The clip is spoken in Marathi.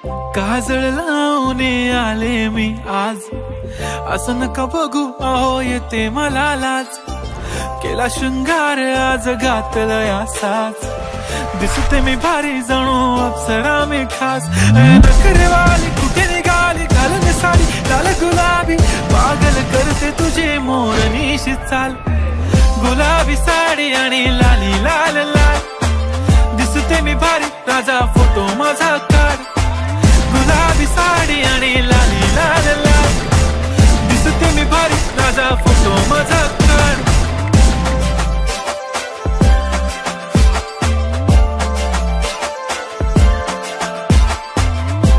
काजळ लावून आले मी आज, असं नका बघू अहो येते मला लाज. केला शृंगार आज घातलं साज, दिसते मी भारी जणू अप्सरा मी खास. नखरेवाली कुठे निघाली घालून साडी लाल गुलाबी, पागल करते तुझे मोरनीशी चाल. गुलाबी साडी आणि लाली लाल लाल, दिसते मी भारी राजा फोटो माझा काढ.